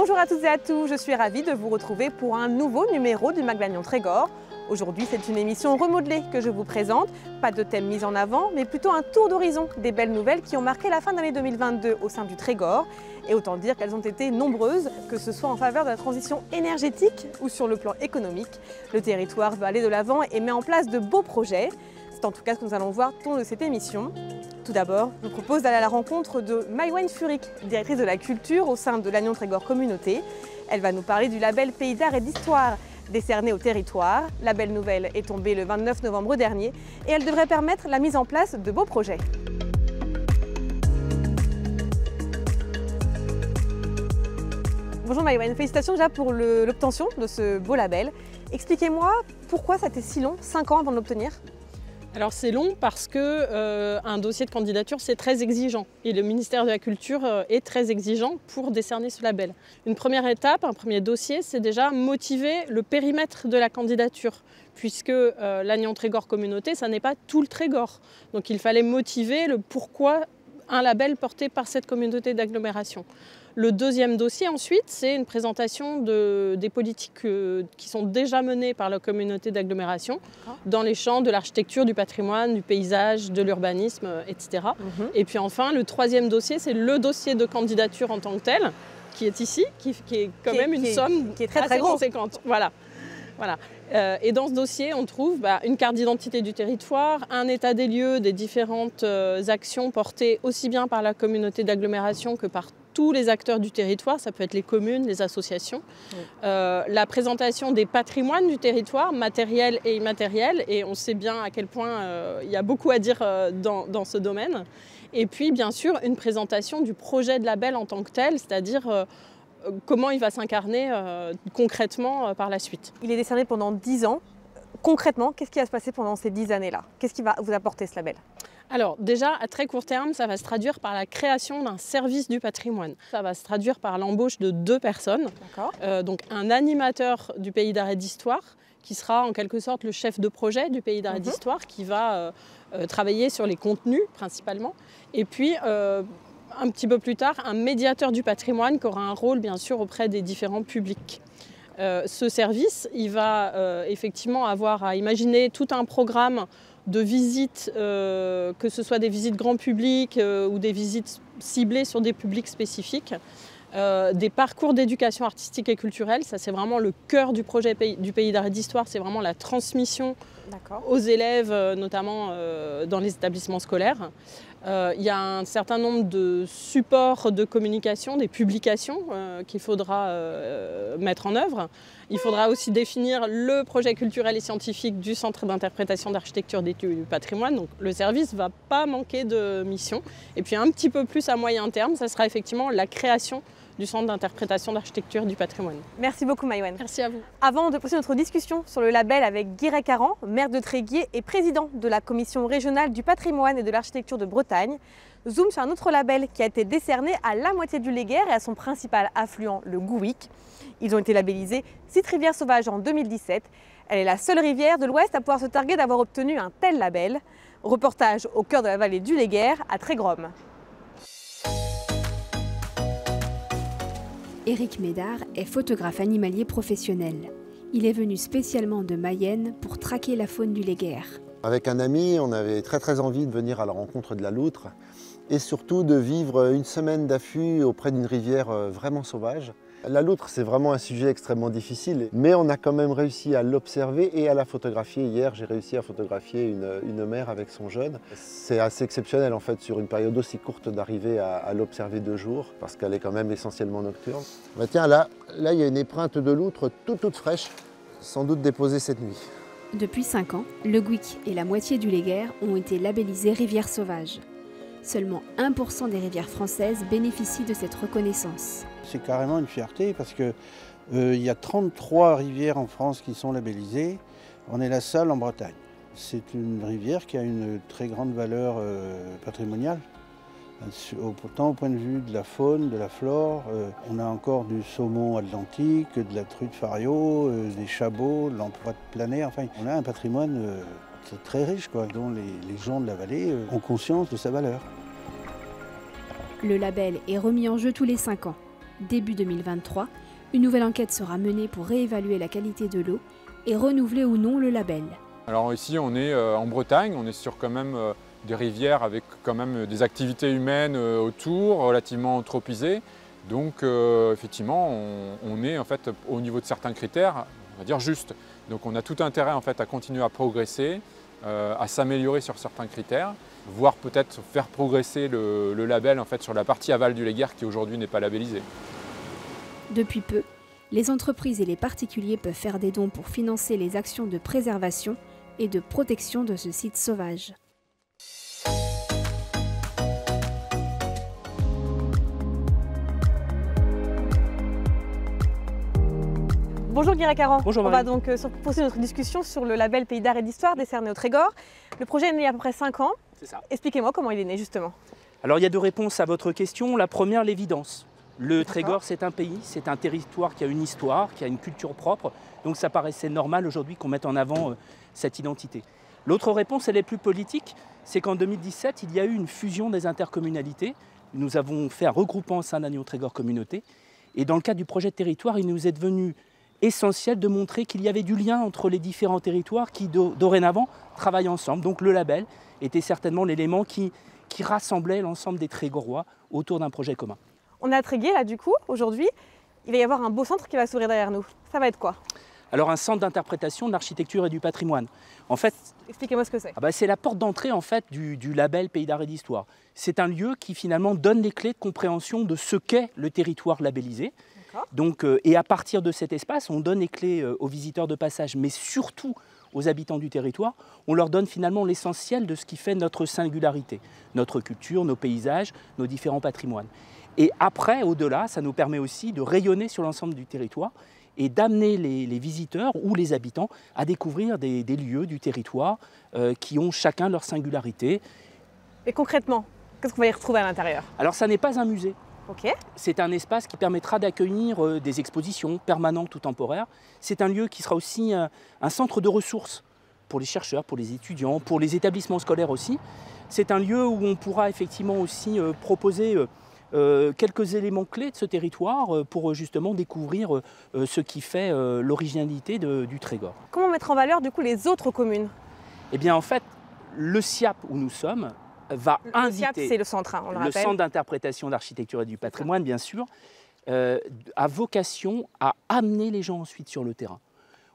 Bonjour à toutes et à tous, je suis ravie de vous retrouver pour un nouveau numéro du Mag Lannion Trégor. Aujourd'hui, c'est une émission remodelée que je vous présente. Pas de thème mis en avant, mais plutôt un tour d'horizon des belles nouvelles qui ont marqué la fin de l'année 2022 au sein du Trégor. Et autant dire qu'elles ont été nombreuses, que ce soit en faveur de la transition énergétique ou sur le plan économique. Le territoire veut aller de l'avant et met en place de beaux projets. C'est en tout cas ce que nous allons voir tout au long de cette émission. Tout d'abord, je vous propose d'aller à la rencontre de Maïwenn Furik, directrice de la culture au sein de Lannion Trégor Communauté. Elle va nous parler du label Pays d'art et d'histoire décerné au territoire. La belle nouvelle est tombée le 29 novembre dernier et elle devrait permettre la mise en place de beaux projets. Bonjour Maïwenn, félicitations déjà pour l'obtention de ce beau label. Expliquez-moi pourquoi ça a été si long, 5 ans avant de l'obtenir? Alors c'est long parce que un dossier de candidature c'est très exigeant et le ministère de la Culture est très exigeant pour décerner ce label. Une première étape, un premier dossier, c'est déjà motiver le périmètre de la candidature puisque Lannion Trégor Communauté, ça n'est pas tout le Trégor. Donc il fallait motiver le pourquoi un label porté par cette communauté d'agglomération. Le deuxième dossier ensuite, c'est une présentation des politiques qui sont déjà menées par la communauté d'agglomération dans les champs de l'architecture, du patrimoine, du paysage, de l'urbanisme, etc. Et puis enfin, le troisième dossier, c'est le dossier de candidature en tant que tel, qui est ici, qui est quand même une somme qui est très assez conséquente. Voilà. Et dans ce dossier, on trouve une carte d'identité du territoire, un état des lieux des différentes actions portées aussi bien par la communauté d'agglomération que par tous les acteurs du territoire, ça peut être les communes, les associations, la présentation des patrimoines du territoire, matériels et immatériels, et on sait bien à quel point il y a beaucoup à dire dans ce domaine. Et puis bien sûr une présentation du projet de label en tant que tel, c'est-à-dire comment il va s'incarner concrètement par la suite. Il est décerné pendant 10 ans. Concrètement, qu'est-ce qui va se passer pendant ces 10 années-là? Qu'est-ce qui va vous apporter ce label? Alors déjà, à très court terme, ça va se traduire par la création d'un service du patrimoine. Ça va se traduire par l'embauche de 2 personnes. Donc un animateur du Pays d'art et d'histoire, qui sera en quelque sorte le chef de projet du Pays d'art et d'histoire, qui va travailler sur les contenus principalement. Et puis un petit peu plus tard, un médiateur du patrimoine qui aura un rôle bien sûr auprès des différents publics. Ce service, il va effectivement avoir à imaginer tout un programme de visites, que ce soit des visites grand public ou des visites ciblées sur des publics spécifiques, des parcours d'éducation artistique et culturelle, ça c'est vraiment le cœur du projet du Pays d'art et d'histoire, c'est vraiment la transmission aux élèves, notamment dans les établissements scolaires. Il y a un certain nombre de supports de communication, des publications qu'il faudra mettre en œuvre. Il faudra aussi définir le projet culturel et scientifique du Centre d'interprétation d'architecture d'études du patrimoine. Donc le service ne va pas manquer de mission. Et puis un petit peu plus à moyen terme, ça sera effectivement la création du Centre d'interprétation d'architecture du patrimoine. Merci beaucoup Maïwenn. Merci à vous. Avant de poursuivre notre discussion sur le label avec Guy Caran, maire de Tréguier et président de la commission régionale du patrimoine et de l'architecture de Bretagne, zoom sur un autre label qui a été décerné à la moitié du Léguer et à son principal affluent, le Gouic. Ils ont été labellisés Site Rivière Sauvage en 2017. Elle est la seule rivière de l'Ouest à pouvoir se targuer d'avoir obtenu un tel label. Reportage au cœur de la vallée du Léguer à Trégrom. Éric Médard est photographe animalier professionnel. Il est venu spécialement de Mayenne pour traquer la faune du Léguer. Avec un ami, on avait très envie de venir à la rencontre de la loutre et surtout de vivre une semaine d'affût auprès d'une rivière vraiment sauvage. La loutre, c'est vraiment un sujet extrêmement difficile, mais on a quand même réussi à l'observer et à la photographier. Hier, j'ai réussi à photographier une mère avec son jeune. C'est assez exceptionnel en fait, sur une période aussi courte, d'arriver à l'observer 2 jours, parce qu'elle est quand même essentiellement nocturne. Tiens, là, il y a une épreinte de loutre toute fraîche, sans doute déposée cette nuit. Depuis 5 ans, le Gouic et la moitié du Léguer ont été labellisés rivières sauvages. Seulement 1% des rivières françaises bénéficient de cette reconnaissance. C'est carrément une fierté parce qu'il y a 33 rivières en France qui sont labellisées. On est la seule en Bretagne. C'est une rivière qui a une très grande valeur patrimoniale. Autant au point de vue de la faune, de la flore, on a encore du saumon atlantique, de la truite fario, des chabots, de l'emperoi de Planet. Enfin, on a un patrimoine très riche, dont les gens de la vallée ont conscience de sa valeur. Le label est remis en jeu tous les 5 ans. Début 2023, une nouvelle enquête sera menée pour réévaluer la qualité de l'eau et renouveler ou non le label. Alors ici on est en Bretagne, on est sur quand même des rivières avec quand même des activités humaines autour, relativement anthropisées. Donc effectivement on est en fait au niveau de certains critères, on va dire juste. Donc on a tout intérêt en fait à continuer à progresser, à s'améliorer sur certains critères, voire peut-être faire progresser le label en fait sur la partie aval du Léguerre qui aujourd'hui n'est pas labellisée. Depuis peu, les entreprises et les particuliers peuvent faire des dons pour financer les actions de préservation et de protection de ce site sauvage. Bonjour Guy Racaran. Bonjour On va donc poursuivre notre discussion sur le label Pays d'art et d'histoire décerné au Trégor. Le projet est né il y a à peu près 5 ans. C'est ça. Expliquez-moi comment il est né justement. Alors il y a deux réponses à votre question. La première, l'évidence. Le Trégor, c'est un pays, c'est un territoire qui a une histoire, qui a une culture propre. Donc ça paraissait normal aujourd'hui qu'on mette en avant cette identité. L'autre réponse, elle est plus politique. C'est qu'en 2017, il y a eu une fusion des intercommunalités. Nous avons fait un regroupement au sein d'Agnon-Trégor Communauté. Et dans le cadre du projet de territoire, il nous est devenu essentiel de montrer qu'il y avait du lien entre les différents territoires qui dorénavant travaillent ensemble. Donc le label était certainement l'élément qui rassemblait l'ensemble des Trégorois autour d'un projet commun. On est à Tréguier là du coup, aujourd'hui, il va y avoir un beau centre qui va s'ouvrir derrière nous. Ça va être quoi? Alors un centre d'interprétation de l'architecture et du patrimoine. En fait, expliquez-moi ce que c'est. C'est la porte d'entrée en fait du label Pays d'art et d'histoire. C'est un lieu qui finalement donne les clés de compréhension de ce qu'est le territoire labellisé. Donc, et à partir de cet espace, on donne les clés aux visiteurs de passage, mais surtout aux habitants du territoire. On leur donne finalement l'essentiel de ce qui fait notre singularité, notre culture, nos paysages, nos différents patrimoines. Et après, au-delà, ça nous permet aussi de rayonner sur l'ensemble du territoire et d'amener les visiteurs ou les habitants à découvrir des lieux du territoire qui ont chacun leur singularité. Et concrètement, qu'est-ce qu'on va y retrouver à l'intérieur? Alors ça n'est pas un musée. Okay. C'est un espace qui permettra d'accueillir des expositions permanentes ou temporaires. C'est un lieu qui sera aussi un centre de ressources pour les chercheurs, pour les étudiants, pour les établissements scolaires aussi. C'est un lieu où on pourra effectivement aussi proposer quelques éléments clés de ce territoire pour justement découvrir ce qui fait l'originalité du Trégor. Comment mettre en valeur du coup les autres communes? Eh bien en fait, le SIAP où nous sommes va inviter, SIAP, c'est le centre, on le rappelle. Le centre d'interprétation d'architecture et du patrimoine, bien sûr, a vocation à amener les gens ensuite sur le terrain.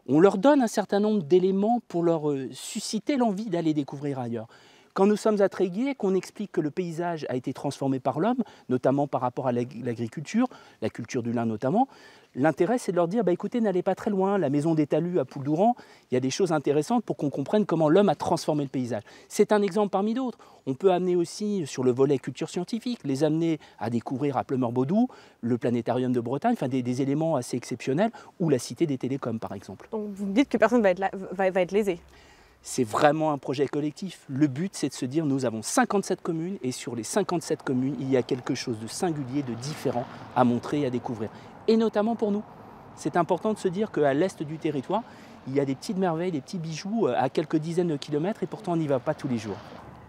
On leur donne un certain nombre d'éléments pour leur susciter l'envie d'aller découvrir ailleurs. Quand nous sommes à Tréguier, qu'on explique que le paysage a été transformé par l'homme, notamment par rapport à l'agriculture, la culture du lin notamment, l'intérêt c'est de leur dire écoutez, n'allez pas très loin, la maison des talus à Pouldouran, il y a des choses intéressantes pour qu'on comprenne comment l'homme a transformé le paysage. C'est un exemple parmi d'autres. On peut amener aussi sur le volet culture scientifique, les amener à découvrir à Pleumeur-Baudou, le planétarium de Bretagne, enfin des éléments assez exceptionnels, ou la cité des télécoms par exemple. Donc vous me dites que personne va être lésé? C'est vraiment un projet collectif. Le but, c'est de se dire, nous avons 57 communes et sur les 57 communes, il y a quelque chose de singulier, de différent à montrer et à découvrir. Et notamment pour nous. C'est important de se dire qu'à l'est du territoire, il y a des petites merveilles, des petits bijoux à quelques dizaines de kilomètres et pourtant on n'y va pas tous les jours.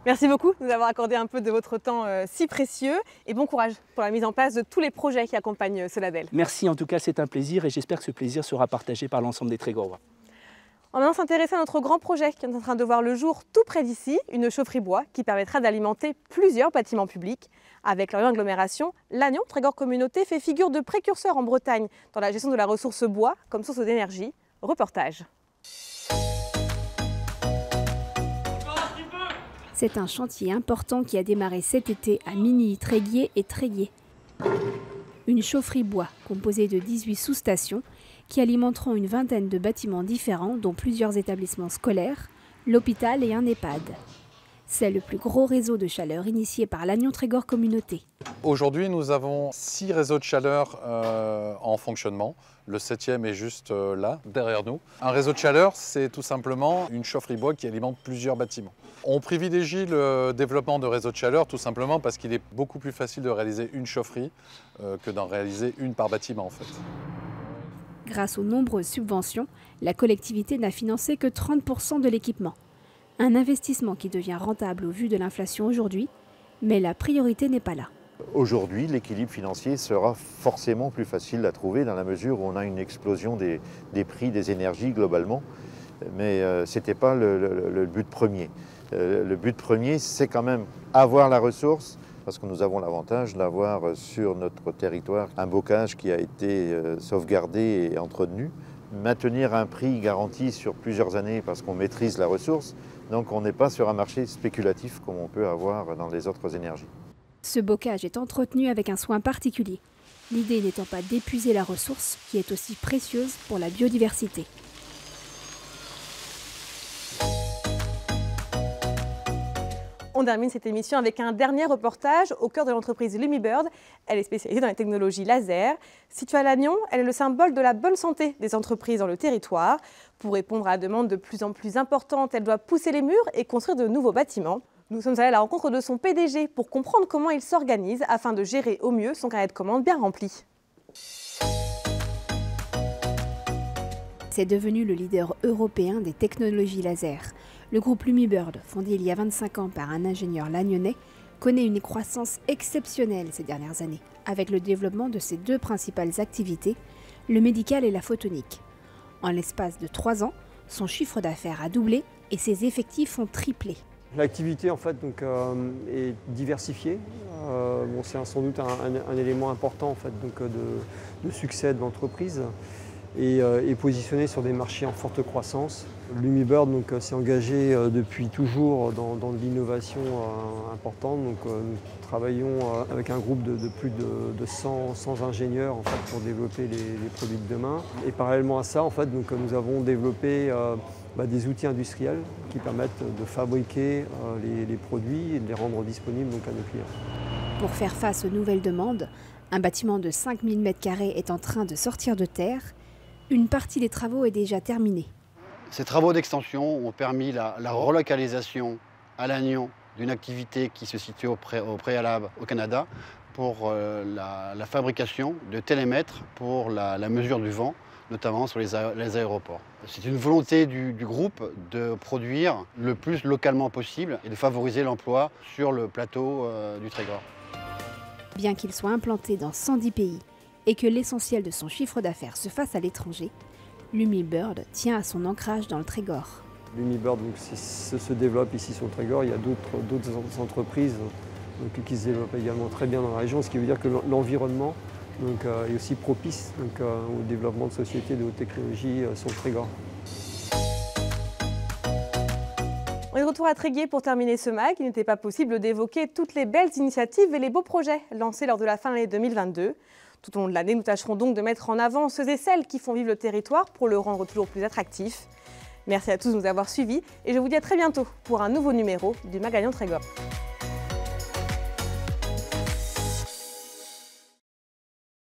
Merci beaucoup de nous avoir accordé un peu de votre temps si précieux et bon courage pour la mise en place de tous les projets qui accompagnent ce label. Merci, en tout cas c'est un plaisir et j'espère que ce plaisir sera partagé par l'ensemble des Trégorois. On va s'intéresser à notre grand projet qui est en train de voir le jour tout près d'ici, une chaufferie bois qui permettra d'alimenter plusieurs bâtiments publics. Avec leur agglomération, l'Agnon-Trégor Communauté fait figure de précurseur en Bretagne dans la gestion de la ressource bois comme source d'énergie. Reportage. C'est un chantier important qui a démarré cet été à Migny, Tréguier et Tréguier. Une chaufferie bois composée de 18 sous-stations qui alimenteront une vingtaine de bâtiments différents, dont plusieurs établissements scolaires, l'hôpital et un EHPAD. C'est le plus gros réseau de chaleur initié par l'Agnon-Trégor Communauté. Aujourd'hui, nous avons 6 réseaux de chaleur en fonctionnement. Le 7e est juste là, derrière nous. Un réseau de chaleur, c'est tout simplement une chaufferie bois qui alimente plusieurs bâtiments. On privilégie le développement de réseaux de chaleur tout simplement parce qu'il est beaucoup plus facile de réaliser une chaufferie que d'en réaliser une par bâtiment en fait. Grâce aux nombreuses subventions, la collectivité n'a financé que 30% de l'équipement. Un investissement qui devient rentable au vu de l'inflation aujourd'hui, mais la priorité n'est pas là. Aujourd'hui, l'équilibre financier sera forcément plus facile à trouver dans la mesure où on a une explosion des prix des énergies globalement. Mais ce n'était pas le but premier. Le but premier, c'est quand même avoir la ressource, parce que nous avons l'avantage d'avoir sur notre territoire un bocage qui a été sauvegardé et entretenu. Maintenir un prix garanti sur plusieurs années parce qu'on maîtrise la ressource, donc on n'est pas sur un marché spéculatif comme on peut avoir dans les autres énergies. Ce bocage est entretenu avec un soin particulier, l'idée n'étant pas d'épuiser la ressource qui est aussi précieuse pour la biodiversité. On termine cette émission avec un dernier reportage au cœur de l'entreprise Lumibird. Elle est spécialisée dans les technologies laser. Située à Lannion, elle est le symbole de la bonne santé des entreprises dans le territoire. Pour répondre à la demande de plus en plus importante, elle doit pousser les murs et construire de nouveaux bâtiments. Nous sommes allés à la rencontre de son PDG pour comprendre comment il s'organise afin de gérer au mieux son carnet de commandes bien rempli. C'est devenu le leader européen des technologies laser. Le groupe Lumibird, fondé il y a 25 ans par un ingénieur lagnonnais, connaît une croissance exceptionnelle ces dernières années, avec le développement de ses deux principales activités, le médical et la photonique. En l'espace de 3 ans, son chiffre d'affaires a doublé et ses effectifs ont triplé. L'activité en fait, est diversifiée. C'est sans doute un élément important en fait, de succès de l'entreprise et positionné sur des marchés en forte croissance. Lumibird s'est engagé depuis toujours dans de l'innovation importante. Nous travaillons avec un groupe de plus de 100 ingénieurs en fait, pour développer les produits de demain. Et parallèlement à ça, en fait, nous avons développé des outils industriels qui permettent de fabriquer les produits et de les rendre disponibles à nos clients. Pour faire face aux nouvelles demandes, un bâtiment de 5000 m² est en train de sortir de terre. Une partie des travaux est déjà terminée. Ces travaux d'extension ont permis la relocalisation à Lannion d'une activité qui se situe au préalable au Canada pour la fabrication de télémètres pour la mesure du vent, notamment sur les aéroports. C'est une volonté du groupe de produire le plus localement possible et de favoriser l'emploi sur le plateau du Trégor. Bien qu'il soit implanté dans 110 pays et que l'essentiel de son chiffre d'affaires se fasse à l'étranger, Lumibird tient à son ancrage dans le Trégor. Lumibird se développe ici sur le Trégor. Il y a d'autres entreprises qui se développent également très bien dans la région, ce qui veut dire que l'environnement est aussi propice au développement de sociétés de haute technologie sur le Trégor. On est de retour à Tréguier pour terminer ce mag. Il n'était pas possible d'évoquer toutes les belles initiatives et les beaux projets lancés lors de la fin de l'année 2022. Tout au long de l'année, nous tâcherons donc de mettre en avant ceux et celles qui font vivre le territoire pour le rendre toujours plus attractif. Merci à tous de nous avoir suivis et je vous dis à très bientôt pour un nouveau numéro du Mag Lannion Trégor.